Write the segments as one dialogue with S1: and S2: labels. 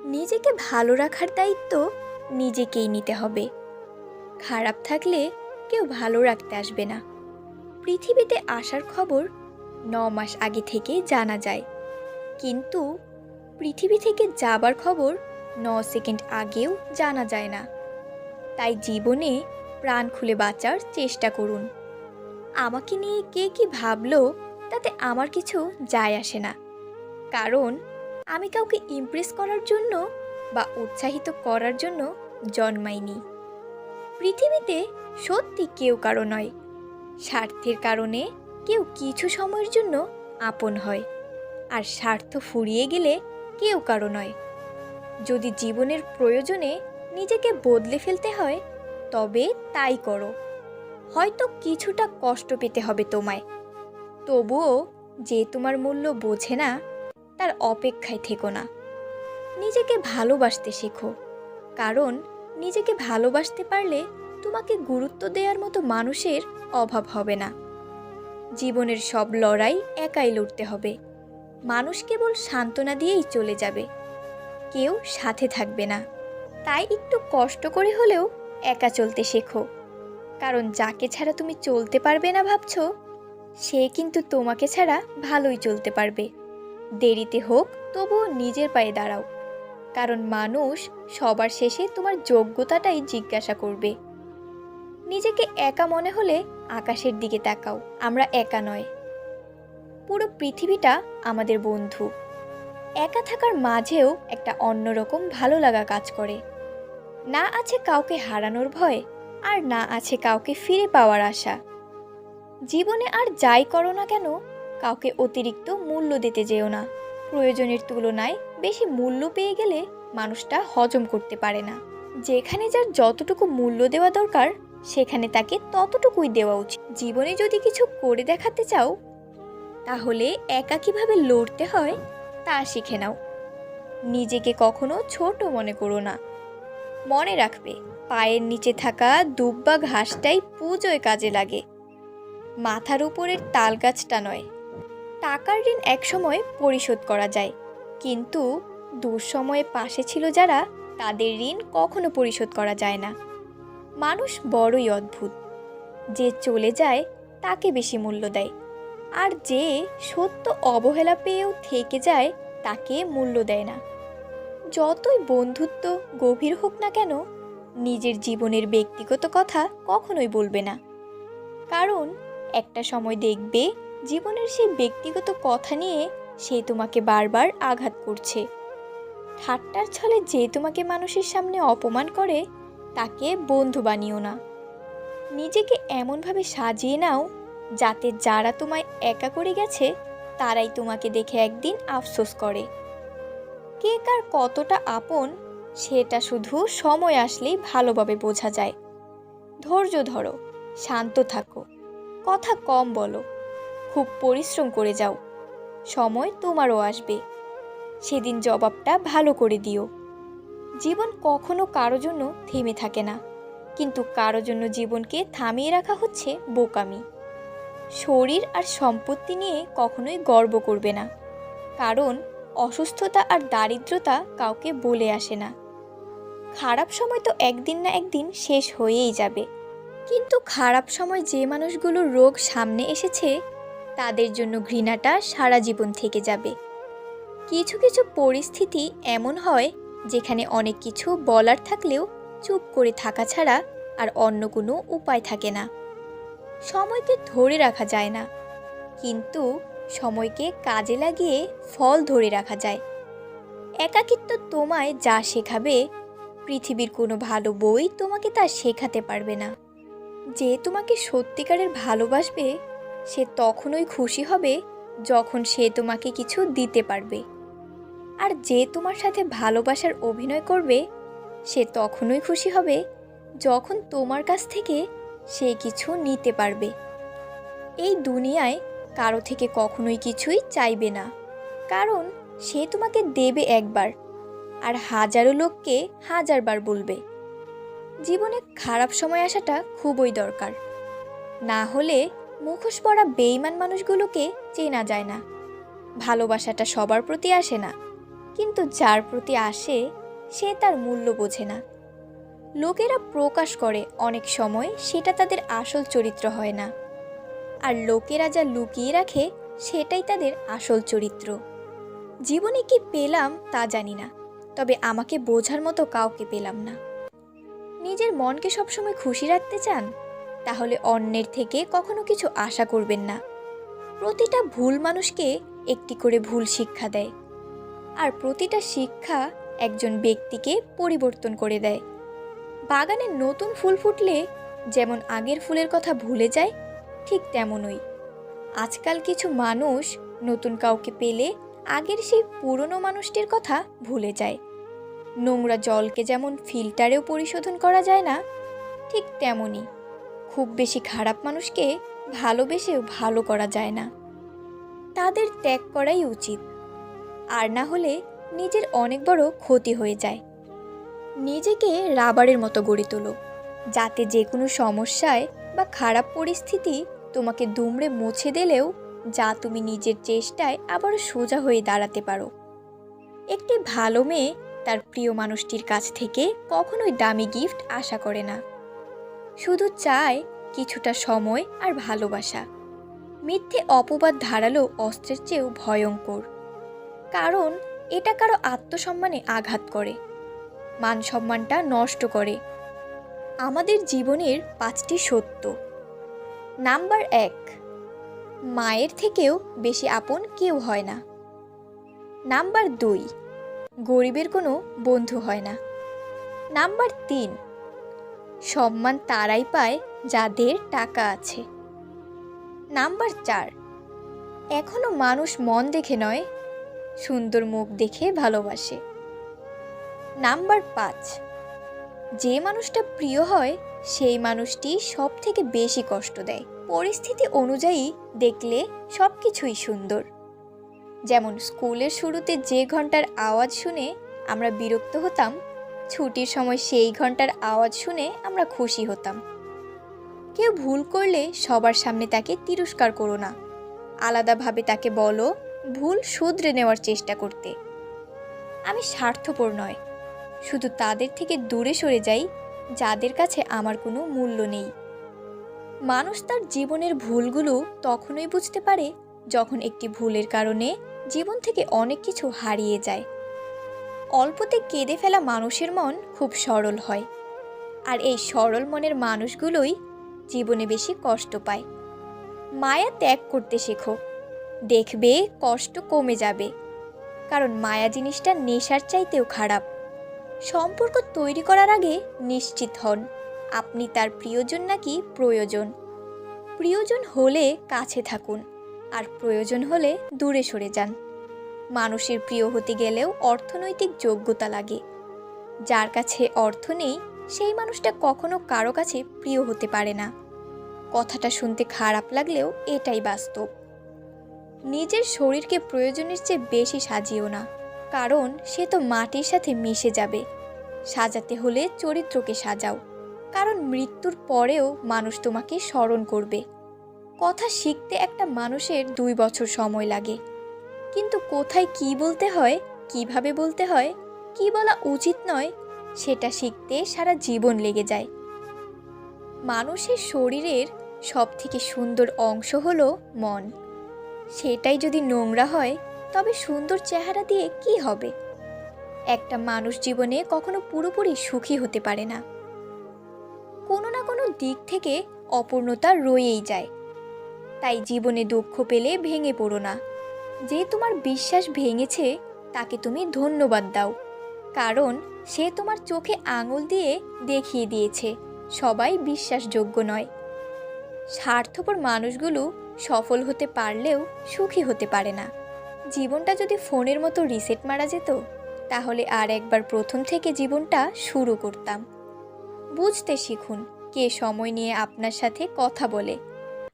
S1: নিজেকে ভালো রাখার দায়িত্ব নিজেকেই নিতে হবে। খারাপ থাকলে কেউ ভালো রাখতে আসবে না। পৃথিবীতে আসার খবর ৯ মাস আগে থেকে জানা যায়, কিন্তু পৃথিবী থেকে যাবার খবর ৯ সেকেন্ড আগেও জানা যায় না। তাই জীবনে প্রাণ খুলে বাঁচার চেষ্টা করুন। আমাকে নিয়ে কে কি ভাবলো তাতে আমার কিছু যায় আসে না, কারণ আমি কাউকে ইমপ্রেস করার জন্য বা উৎসাহিত করার জন্য জন্মাইনি। পৃথিবীতে সত্যি কেউ কারো নয়। স্বার্থের কারণে কেউ কিছু সময়ের জন্য আপন হয়, আর স্বার্থ ফুরিয়ে গেলে কেউ কারো নয়। যদি জীবনের প্রয়োজনে নিজেকে বদলে ফেলতে হয় তবে তাই করো। হয়তো কিছুটা কষ্ট পেতে হবে তোমায়, তবুও যে তোমার মূল্য বোঝে না তার অপেক্ষায় থেকো না। নিজেকে ভালোবাসতে শেখো, কারণ নিজেকে ভালোবাসতে পারলে তোমাকে গুরুত্ব দেওয়ার মতো মানুষের অভাব হবে না। জীবনের সব লড়াই একাই লড়তে হবে। মানুষ কেবল সান্ত্বনা দিয়েই চলে যাবে, কেউ সাথে থাকবে না। তাই একটু কষ্ট করে হলেও একা চলতে শেখো, কারণ যাকে ছাড়া তুমি চলতে পারবে না ভাবছো, সে কিন্তু তোমাকে ছাড়া ভালোই চলতে পারবে। দেরিতে হোক তবুও নিজের পায়ে দাঁড়াও, কারণ মানুষ সবার শেষে তোমার যোগ্যতাটাই জিজ্ঞাসা করবে। নিজেকে একা মনে হলে আকাশের দিকে তাকাও। আমরা একা নয়, পুরো পৃথিবীটা আমাদের বন্ধু। একা থাকার মাঝেও একটা অন্যরকম ভালো লাগা কাজ করে। না আছে কাউকে হারানোর ভয়, আর না আছে কাউকে ফিরে পাওয়ার আশা। জীবনে আর যাই করো না কেন, কাউকে অতিরিক্ত মূল্য দিতে যেও না। প্রয়োজনের তুলনায় বেশি মূল্য পেয়ে গেলে মানুষটা হজম করতে পারে না। যেখানে যার যতটুকু মূল্য দেওয়া দরকার সেখানে তাকে ততটুকুই দেওয়া উচিত। জীবনে যদি কিছু করে দেখাতে চাও, তাহলে একা কিভাবে লড়তে হয় তা শিখে নাও। নিজেকে কখনো ছোট মনে করো না। মনে রাখবে, পায়ের নিচে থাকা দুব বা ঘাসটাই পুজোয় কাজে লাগে, মাথার উপরের তাল গাছটা নয়। টাকার ঋণ একসময় পরিশোধ করা যায়, কিন্তু দুঃসময়ে পাশে ছিল যারা, তাদের ঋণ কখনো পরিশোধ করা যায় না। মানুষ বড়ই অদ্ভুত, যে চলে যায় তাকে বেশি মূল্য দেয়, আর যে সত্য অবহেলা পেয়েও থেকে যায় তাকে মূল্য দেয় না। যতই বন্ধুত্ব গভীর হোক না কেন, নিজের জীবনের ব্যক্তিগত কথা কখনোই বলবে না, কারণ একটা সময় দেখবে জীবনের সেই ব্যক্তিগত কথা নিয়ে সে তোমাকে বারবার আঘাত করছে। ঠাট্টার ছলে যে তোমাকে মানুষের সামনে অপমান করে তাকে বন্ধু বানিও না। নিজেকে এমনভাবে সাজিয়ে নাও যাতে যারা তোমায় একা করে গেছে তারাই তোমাকে দেখে একদিন আফসোস করে। কে কার কতটা আপন সেটা শুধু সময় আসলেই ভালোভাবে বোঝা যায়। ধৈর্য ধরো, শান্ত থাকো, কথা কম বলো, খুব পরিশ্রম করে যাও। সময় তোমারও আসবে, সেদিন জবাবটা ভালো করে দিও। জীবন কখনো কারো জন্য থেমে থাকে না, কিন্তু কারো জন্য জীবনকে থামিয়ে রাখা হচ্ছে বোকামি। শরীর আর সম্পত্তি নিয়ে কখনোই গর্ব করবে না, কারণ অসুস্থতা আর দারিদ্রতা কাউকে বলে আসে না। খারাপ সময় তো একদিন না একদিন শেষ হয়েই যাবে, কিন্তু খারাপ সময় যে মানুষগুলোর রোগ সামনে এসেছে তাদের জন্য ঘৃণাটা সারা জীবন থেকে যাবে। কিছু কিছু পরিস্থিতি এমন হয় যেখানে অনেক কিছু বলার থাকলেও চুপ করে থাকা ছাড়া আর অন্য কোনো উপায় থাকে না। সময়কে ধরে রাখা যায় না, কিন্তু সময়কে কাজে লাগিয়ে ফল ধরে রাখা যায়। একাকিত্ব তোমায় যা শেখাবে, পৃথিবীর কোনো ভালো বই তোমাকে তা শেখাতে পারবে না। যে তোমাকে সত্যিকারের ভালোবাসবে সে তখনই খুশি হবে যখন সে তোমাকে কিছু দিতে পারবে, আর যে তোমার সাথে ভালোবাসার অভিনয় করবে সে তখনই খুশি হবে যখন তোমার কাছ থেকে সে কিছু নিতে পারবে। এই দুনিয়ায় কারো থেকে কখনোই কিছুই চাইবে না, কারণ সে তোমাকে দেবে একবার আর হাজারো লোককে হাজারবার বলবে। জীবনে খারাপ সময় আসাটা খুবই দরকার, না হলে মুখোশ পরা বেঈমান মানুষগুলোকে চেনা যায় না। ভালোবাসাটা সবার প্রতি আসে না, কিন্তু যার প্রতি আসে সে তার মূল্য বোঝে না। লোকেরা প্রকাশ করে অনেক সময় সেটা তাদের আসল চরিত্র হয় না, আর লোকেরা যা লুকিয়ে রাখে সেটাই তাদের আসল চরিত্র। জীবনে কি পেলাম তা জানি না, তবে আমাকে বোঝার মতো কাউকে পেলাম না। নিজের মনকে সবসময় খুশি রাখতে চান, তাহলে অন্যের থেকে কখনো কিছু আশা করবেন না। প্রতিটা ভুল মানুষকে একটি করে ভুল শিক্ষা দেয়, আর প্রতিটা শিক্ষা একজন ব্যক্তিকে পরিবর্তন করে দেয়। বাগানে নতুন ফুল ফুটলে যেমন আগের ফুলের কথা ভুলে যায়, ঠিক তেমনই আজকাল কিছু মানুষ নতুন কাউকে পেলে আগের সেই পুরনো মানুষটির কথা ভুলে যায়। নোংরা জলকে যেমন ফিল্টারেও পরিশোধন করা যায় না, ঠিক তেমনই খুব বেশি খারাপ মানুষকে ভালোবেসেও ভালো করা যায় না। তাদের ত্যাগ করাই উচিত, আর না হলে নিজের অনেক বড় ক্ষতি হয়ে যায়। নিজেকে রাবারের মতো গড়ে তোলো, যাতে যে কোনো সমস্যায় বা খারাপ পরিস্থিতি তোমাকে দুমড়ে মুছে দিলেও যা তুমি নিজের চেষ্টায় আবার সোজা হয়ে দাঁড়াতে পারো। একটি ভালো মেয়ে তার প্রিয় মানুষটির কাছ থেকে কখনোই দামি গিফট আশা করে না, শুধু চায় কিছুটা সময় আর ভালোবাসা। মিথ্যে অপবাদ ধারালো অস্ত্রের চেয়েও ভয়ঙ্কর, কারণ এটা কারো আত্মসম্মানে আঘাত করে, মান সম্মানটা নষ্ট করে। আমাদের জীবনের 5টি সত্য। নাম্বার 1, মায়ের থেকেও বেশি আপন কেউ হয় না। নাম্বার 2, গরিবের কোনো বন্ধু হয় না। নাম্বার 3, সম্মান তারাই পায় যাদের টাকা আছে। নাম্বার 4, এখনো মানুষ মন দেখে নয়, সুন্দর মুখ দেখে ভালোবাসে। নাম্বার 5, যে মানুষটা প্রিয় হয় সেই মানুষটি সব থেকে বেশি কষ্ট দেয়। পরিস্থিতি অনুযায়ী দেখলে সব কিছুই সুন্দর। যেমন স্কুলের শুরুতে যে ঘন্টার আওয়াজ শুনে আমরা বিরক্ত হতাম, ছুটির সময় সেই ঘন্টার আওয়াজ শুনে আমরা খুশি হতাম। কেউ ভুল করলে সবার সামনে তাকে তিরস্কার করো না, আলাদাভাবে তাকে বলো ভুল শুধরে নেওয়ার চেষ্টা করতে। আমি স্বার্থপর নয়, শুধু তাদের থেকে দূরে সরে যাই যাদের কাছে আমার কোনো মূল্য নেই। মানুষ তার জীবনের ভুলগুলো তখনই বুঝতে পারে যখন একটি ভুলের কারণে জীবন থেকে অনেক কিছু হারিয়ে যায়। অল্পতে কেঁদে ফেলা মানুষের মন খুব সরল হয়, আর এই সরল মনের মানুষগুলোই জীবনে বেশি কষ্ট পায়। মায়া ত্যাগ করতে শেখো, দেখবে কষ্ট কমে যাবে, কারণ মায়া জিনিসটা নেশার চাইতেও খারাপ। সম্পর্ক তৈরি করার আগে নিশ্চিত হন আপনি তার প্রিয়জন নাকি প্রয়োজন। প্রিয়জন হলে কাছে থাকুন, আর প্রয়োজন হলে দূরে সরে যান। মানুষের প্রিয় হতে গেলেও অর্থনৈতিক যোগ্যতা লাগে। যার কাছে অর্থ নেই সেই মানুষটা কখনো কারো কাছে প্রিয় হতে পারে না। কথাটা শুনতে খারাপ লাগলেও এটাই বাস্তব। নিজের শরীরকে প্রয়োজনের চেয়ে বেশি সাজিও না, কারণ সে তো মাটির সাথে মিশে যাবে। সাজাতে হলে চরিত্রকে সাজাও, কারণ মৃত্যুর পরেও মানুষ তোমাকে স্মরণ করবে। কথা শিখতে একটা মানুষের 2 বছর সময় লাগে, কিন্তু কোথায় কি বলতে হয়, কিভাবে বলতে হয়, কি বলা উচিত নয়, সেটা শিখতে সারা জীবন লেগে যায়। মানুষের শরীরের সবথেকে সুন্দর অংশ হলো মন। সেটাই যদি নোংরা হয় তবে সুন্দর চেহারা দিয়ে কি হবে? একটা মানুষ জীবনে কখনো পুরোপুরি সুখী হতে পারে না। কোনো না কোনো দিক থেকে অপূর্ণতা রয়েই যায়। তাই জীবনে দুঃখ পেলে ভেঙে পড়ো না। যে তোমার বিশ্বাস ভেঙেছে তাকে তুমি ধন্যবাদ দাও, কারণ সে তোমার চোখে আঙুল দিয়ে দেখিয়ে দিয়েছে সবাই বিশ্বাসযোগ্য নয়। স্বার্থপর মানুষগুলো সফল হতে পারলেও সুখী হতে পারে না। জীবনটা যদি ফোনের মতো রিসেট মারা যেত, তাহলে আর একবার প্রথম থেকে জীবনটা শুরু করতাম। বুঝতে শিখুন কে সময় নিয়ে আপনার সাথে কথা বলে,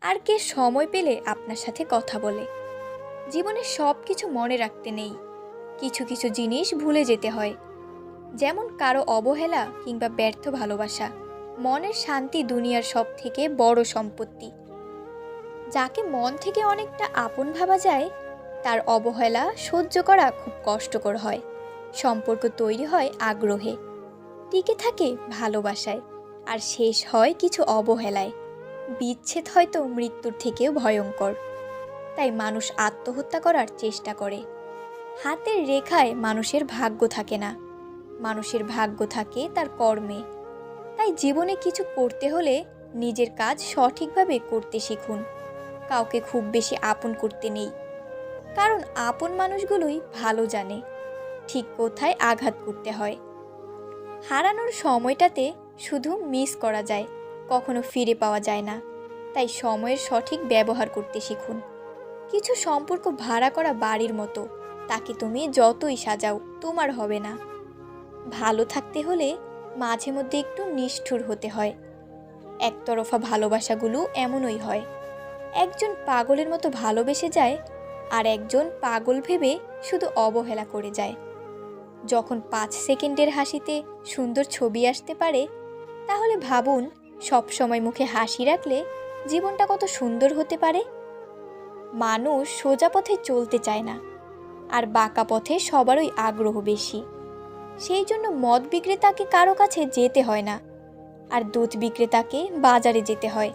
S1: আর কে সময় পেলে আপনার সাথে কথা বলে। জীবনে সব কিছু মনে রাখতে নেই, কিছু কিছু জিনিস ভুলে যেতে হয়। যেমন কারো অবহেলা কিংবা ব্যর্থ ভালোবাসা। মনের শান্তি দুনিয়ার সব থেকে বড় সম্পত্তি। যাকে মন থেকে অনেকটা আপন ভাবা যায় তার অবহেলা সহ্য করা খুব কষ্টকর হয়। সম্পর্ক তৈরি হয় আগ্রহে, টিকে থাকে ভালোবাসায়, আর শেষ হয় কিছু অবহেলায়। বিচ্ছেদ হয়তো মৃত্যুর থেকেও ভয়ঙ্কর। তাই মানুষ আত্মহত্যা করার চেষ্টা করে। হাতের রেখায় মানুষের ভাগ্য থাকে না, মানুষের ভাগ্য থাকে তার কর্মে। তাই জীবনে কিছু করতে হলে নিজের কাজ সঠিকভাবে করতে শিখুন। কাউকে খুব বেশি আপন করতে নেই, কারণ আপন মানুষগুলোই ভালো জানে ঠিক কোথায় আঘাত করতে হয়। হারানোর সময়টাতে শুধু মিস করা যায়, কখনো ফিরে পাওয়া যায় না। তাই সময়ের সঠিক ব্যবহার করতে শিখুন। কিছু সম্পর্ক ভাড়া করা বাড়ির মতো, তাকে তুমি যতই সাজাও তোমার হবে না। ভালো থাকতে হলে মাঝে মধ্যে একটু নিষ্ঠুর হতে হয়। একতরফা ভালোবাসাগুলো এমনই হয়। একজন পাগলের মতো ভালোবেসে যায়, আর একজন পাগল ভেবে শুধু অবহেলা করে যায়। যখন 5 সেকেন্ডের হাসিতে সুন্দর ছবি আসতে পারে, তাহলে ভাবুন সবসময় মুখে হাসি রাখলে জীবনটা কত সুন্দর হতে পারে। মানুষ সোজা পথে চলতে চায় না, আর বাঁকা পথে সবারই আগ্রহ বেশি। সেই জন্য মদ বিক্রেতাকে কারো কাছে যেতে হয় না, আর দুধ বিক্রেতাকে বাজারে যেতে হয়।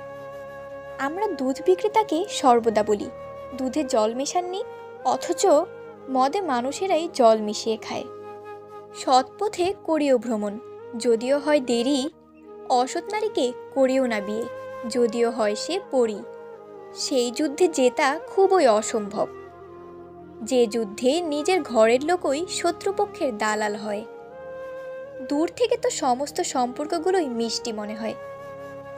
S1: আমরা দুধ বিক্রেতাকে সর্বদা বলি দুধে জল মেশাননি, অথচ মদে মানুষেরাই জল মিশিয়ে খায়। সৎ পথে করিও ভ্রমণ, যদিও হয় দেরি। অসৎ নারীকে করিও না বিয়ে, যদিও হয় সে পরী। সেই যুদ্ধে জেতা খুবই অসম্ভব, যে যুদ্ধে নিজের ঘরের লোকই শত্রুপক্ষের দালাল হয়। দূর থেকে তো সমস্ত সম্পর্কগুলোই মিষ্টি মনে হয়,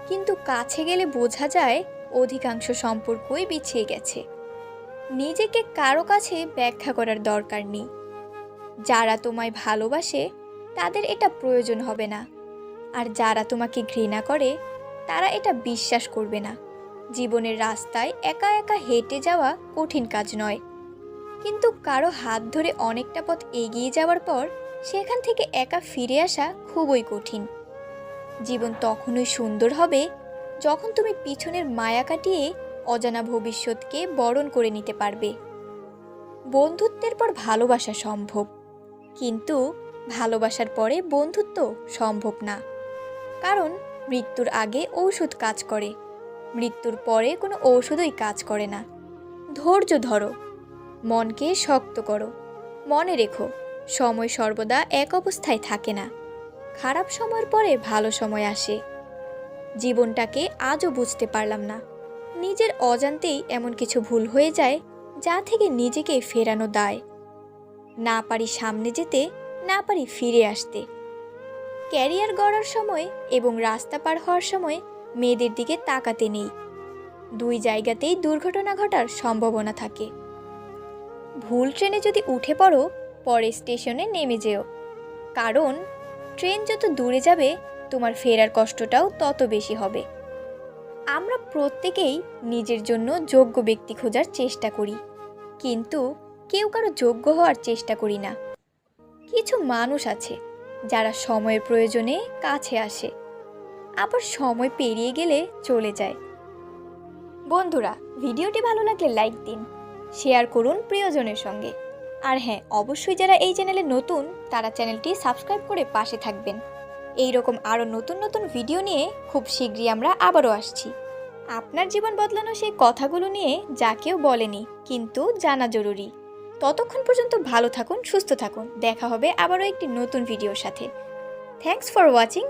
S1: কিন্তু কাছে গেলে বোঝা যায় অধিকাংশ সম্পর্কই বিছিয়ে গেছে। নিজেকে কারো কাছে ব্যাখ্যা করার দরকার নেই। যারা তোমায় ভালোবাসে তাদের এটা প্রয়োজন হবে না, আর যারা তোমাকে ঘৃণা করে তারা এটা বিশ্বাস করবে না। জীবনের রাস্তায় একা একা হেঁটে যাওয়া কঠিন কাজ নয়, কিন্তু কারো হাত ধরে অনেকটা পথ এগিয়ে যাওয়ার পর সেখান থেকে একা ফিরে আসা খুবই কঠিন। জীবন তখনই সুন্দর হবে যখন তুমি পিছনের মায়া কাটিয়ে অজানা ভবিষ্যৎকে বরণ করে নিতে পারবে। বন্ধুত্বের পর ভালোবাসা সম্ভব, কিন্তু ভালোবাসার পরে বন্ধুত্ব সম্ভব না। কারণ মৃত্যুর আগে ঔষধ কাজ করে, মৃত্যুর পরে কোনো ঔষধই কাজ করে না। ধৈর্য ধরো, মনকে শক্ত করো। মনে রেখো, সময় সর্বদা এক অবস্থায় থাকে না। খারাপ সময়ের পরে ভালো সময় আসে। জীবনটাকে আজও বুঝতে পারলাম না। নিজের অজান্তেই এমন কিছু ভুল হয়ে যায় যা থেকে নিজেকে ফেরানো দায়। না পারি সামনে যেতে, না পারি ফিরে আসতে। ক্যারিয়ার গড়ার সময় এবং রাস্তা পার হওয়ার সময় মেয়েদের দিকে তাকাতে নেই। দুই জায়গাতেই দুর্ঘটনা ঘটার সম্ভাবনা থাকে। ভুল ট্রেনে যদি উঠে পড়ো, পরে স্টেশনে নেমে যেও, কারণ ট্রেন যত দূরে যাবে তোমার ফেরার কষ্টটাও তত বেশি হবে। আমরা প্রত্যেকেই নিজের জন্য যোগ্য ব্যক্তি খোঁজার চেষ্টা করি, কিন্তু কেউ কারো যোগ্য হওয়ার চেষ্টা করি না। কিছু মানুষ আছে যারা সময়ের প্রয়োজনে কাছে আসে, আবার সময় পেরিয়ে গেলে চলে যায়। বন্ধুরা, ভিডিওটি ভালো লাগলে লাইক দিন, শেয়ার করুন প্রিয়জনের সঙ্গে। আর হ্যাঁ, অবশ্যই যারা এই চ্যানেলে নতুন তারা চ্যানেলটি সাবস্ক্রাইব করে পাশে থাকবেন। এই রকম আরও নতুন নতুন ভিডিও নিয়ে খুব শীঘ্রই আমরা আবারও আসছি। আপনার জীবন বদলানো সেই কথাগুলো নিয়ে যা কেউ বলেনি, কিন্তু জানা জরুরি। ততক্ষণ পর্যন্ত ভালো থাকুন, সুস্থ থাকুন। দেখা হবে আবারও একটি নতুন ভিডিওর সাথে। Thanks for watching.